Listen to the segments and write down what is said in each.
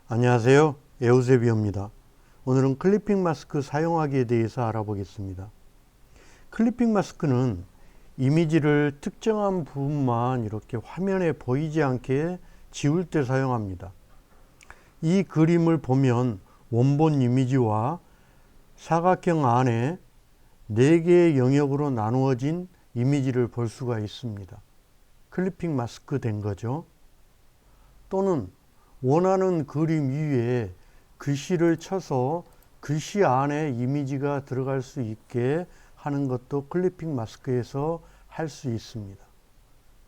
안녕하세요. 에우세비어입니다. 오늘은 클리핑 마스크 사용하기에 대해서 알아보겠습니다. 클리핑 마스크는 이미지를 특정한 부분만 이렇게 화면에 보이지 않게 지울 때 사용합니다. 이 그림을 보면 원본 이미지와 사각형 안에 4개의 영역으로 나누어진 이미지를 볼 수가 있습니다. 클리핑 마스크 된 거죠. 또는 원하는 그림 위에 글씨를 쳐서 글씨 안에 이미지가 들어갈 수 있게 하는 것도 클리핑 마스크에서 할 수 있습니다.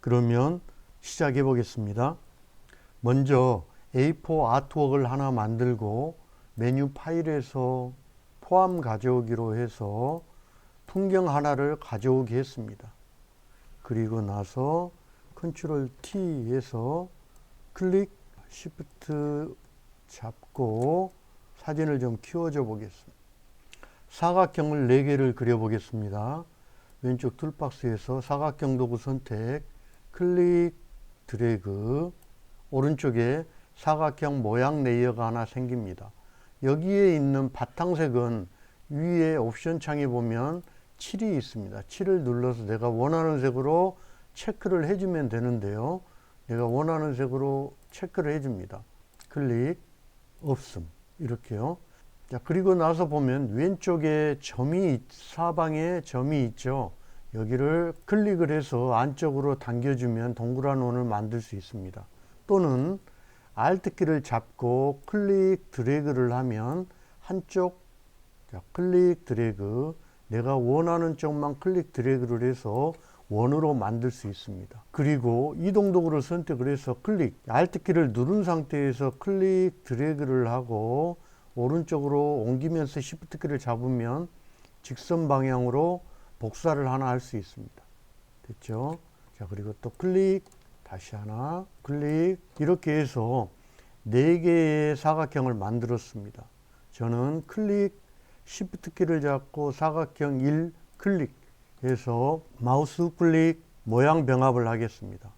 그러면 시작해 보겠습니다. 먼저 A4 아트웍을 하나 만들고 메뉴 파일에서 포함 가져오기로 해서 풍경 하나를 가져오게 했습니다. 그리고 나서 컨트롤 T에서 클릭 Shift 잡고 사진을 좀 키워줘 보겠습니다. 사각형을 4개를 그려 보겠습니다. 왼쪽 툴박스에서 사각형 도구 선택, 클릭, 드래그, 오른쪽에 사각형 모양 레이어가 하나 생깁니다. 여기에 있는 바탕색은 위에 옵션 창에 보면 7이 있습니다. 7을 눌러서 내가 원하는 색으로 체크를 해주면 되는데요. 내가 원하는 색으로 체크를 해줍니다. 클릭, 없음. 이렇게요. 자, 그리고 나서 보면 왼쪽에 사방에 점이 있죠. 여기를 클릭을 해서 안쪽으로 당겨주면 동그란 원을 만들 수 있습니다. 또는 Alt키를 잡고 클릭, 드래그를 하면 한쪽, 자, 클릭, 드래그, 내가 원하는 쪽만 클릭, 드래그를 해서 원으로 만들 수 있습니다. 그리고 이동 도구를 선택을 해서 클릭, Alt키를 누른 상태에서 클릭, 드래그를 하고 오른쪽으로 옮기면서 Shift키를 잡으면 직선 방향으로 복사를 하나 할 수 있습니다. 됐죠? 자, 그리고 또 클릭, 다시 하나, 클릭, 이렇게 해서 4개의 사각형을 만들었습니다. 저는 클릭, Shift키를 잡고 사각형 1 클릭 해서 마우스 클릭 모양 병합을 하겠습니다.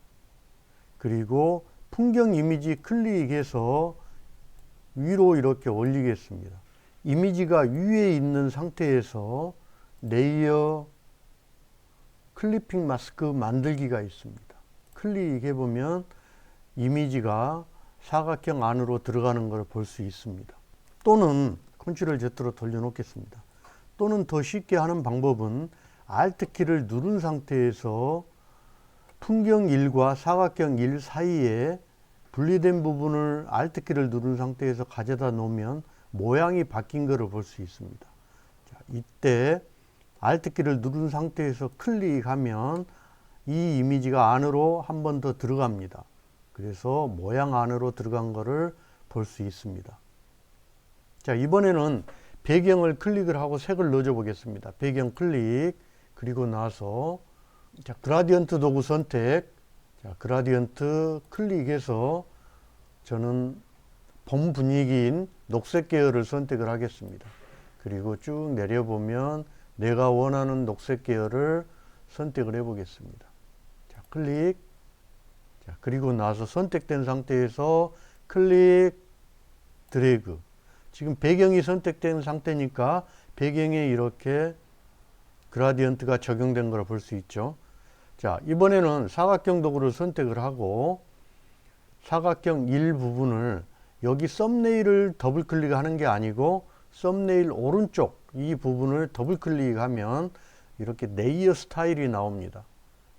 그리고 풍경 이미지 클릭해서 위로 이렇게 올리겠습니다. 이미지가 위에 있는 상태에서 레이어 클리핑 마스크 만들기가 있습니다. 클릭해 보면 이미지가 사각형 안으로 들어가는 걸 볼 수 있습니다. 또는 컨트롤 Z로 돌려놓겠습니다. 또는 더 쉽게 하는 방법은 Alt키를 누른 상태에서 풍경 1과 사각형 1 사이에 분리된 부분을 Alt키를 누른 상태에서 가져다 놓으면 모양이 바뀐 것을 볼 수 있습니다. 자, 이때 Alt키를 누른 상태에서 클릭하면 이 이미지가 안으로 한 번 더 들어갑니다. 그래서 모양 안으로 들어간 것을 볼 수 있습니다. 자, 이번에는 배경을 클릭을 하고 색을 넣어줘 보겠습니다. 배경 클릭, 그리고 나서 자, 그라디언트 도구 선택, 자, 그라디언트 클릭해서 저는 봄 분위기인 녹색 계열을 선택을 하겠습니다. 그리고 쭉 내려보면 내가 원하는 녹색 계열을 선택을 해 보겠습니다. 자, 클릭, 자, 그리고 나서 선택된 상태에서 클릭, 드래그. 지금 배경이 선택된 상태니까 배경에 이렇게 그라디언트가 적용된 걸 볼 수 있죠. 자, 이번에는 사각형 도구를 선택을 하고 사각형 1 부분을 여기 썸네일을 더블 클릭하는 게 아니고 썸네일 오른쪽 이 부분을 더블 클릭하면 이렇게 레이어 스타일이 나옵니다.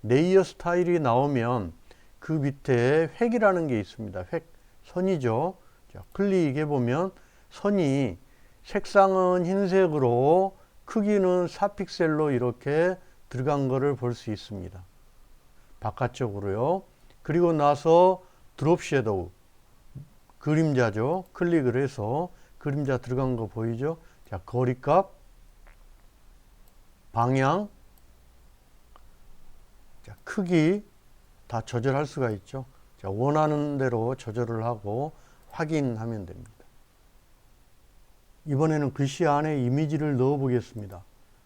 레이어 스타일이 나오면 그 밑에 획이라는 게 있습니다. 획, 선이죠. 자, 클릭해 보면 선이 색상은 흰색으로 크기는 4픽셀로 이렇게 들어간 거를 볼 수 있습니다. 바깥쪽으로요. 그리고 나서 드롭 섀도우, 그림자죠. 클릭을 해서 그림자 들어간 거 보이죠? 자, 거리값, 방향, 자, 크기 다 조절할 수가 있죠. 자, 원하는 대로 조절을 하고 확인하면 됩니다. 이번에는 글씨 안에 이미지를 넣어 보겠습니다.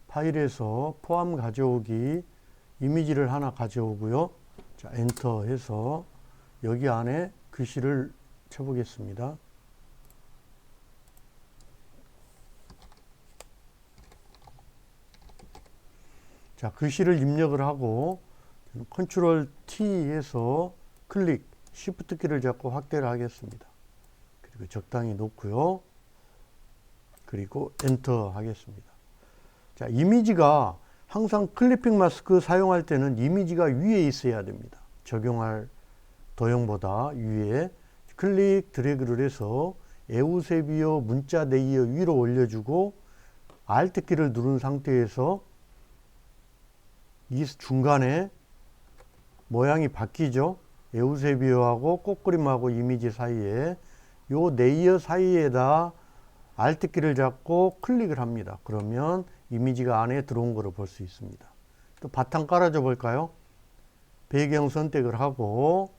파일에서 포함 가져오기, 이미지를 하나 가져오고요. 자, 엔터 해서 여기 안에 글씨를 쳐보겠습니다. 자, 글씨를 입력을 하고 컨트롤 T에서 클릭, Shift 키를 잡고 확대를 하겠습니다. 그리고 적당히 놓고요. 그리고 엔터 하겠습니다. 자, 이미지가 항상 클리핑 마스크 사용할 때는 이미지가 위에 있어야 됩니다. 적용할 도형보다 위에 클릭 드래그를 해서 에우세비어 문자 레이어 위로 올려주고 Alt 키를 누른 상태에서 이 중간에 모양이 바뀌죠. 에우세비어하고 꽃그림하고 이미지 사이에 요 레이어 사이에다 Alt 키를 잡고 클릭을 합니다. 그러면 이미지가 안에 들어온 것을 볼 수 있습니다. 또 바탕 깔아줘 볼까요? 배경 선택을 하고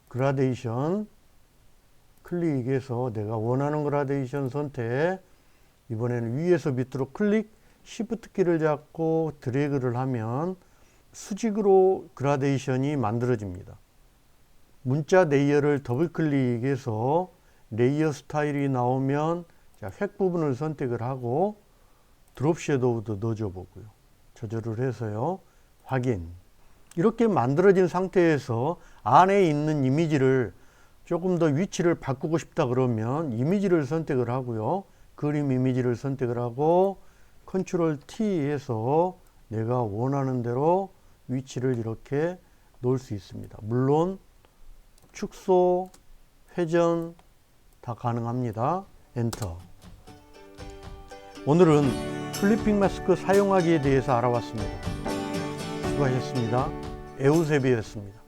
그라데이션 클릭해서 내가 원하는 그라데이션 선택, 이번에는 위에서 밑으로 클릭, Shift 키를 잡고 드래그를 하면 수직으로 그라데이션이 만들어집니다. 문자 레이어를 더블 클릭해서 레이어 스타일이 나오면 자, 획 부분을 선택을 하고 드롭 섀도우도 넣어줘 보고요. 조절을 해서요. 확인. 이렇게 만들어진 상태에서 안에 있는 이미지를 조금 더 위치를 바꾸고 싶다 그러면 이미지를 선택을 하고요. 그림 이미지를 선택을 하고 컨트롤 T에서 내가 원하는 대로 위치를 이렇게 놓을 수 있습니다. 물론 축소, 회전 다 가능합니다. 엔터. 오늘은 클리핑 마스크 사용하기에 대해서 알아봤습니다. 수고하셨습니다. 에우세비였습니다.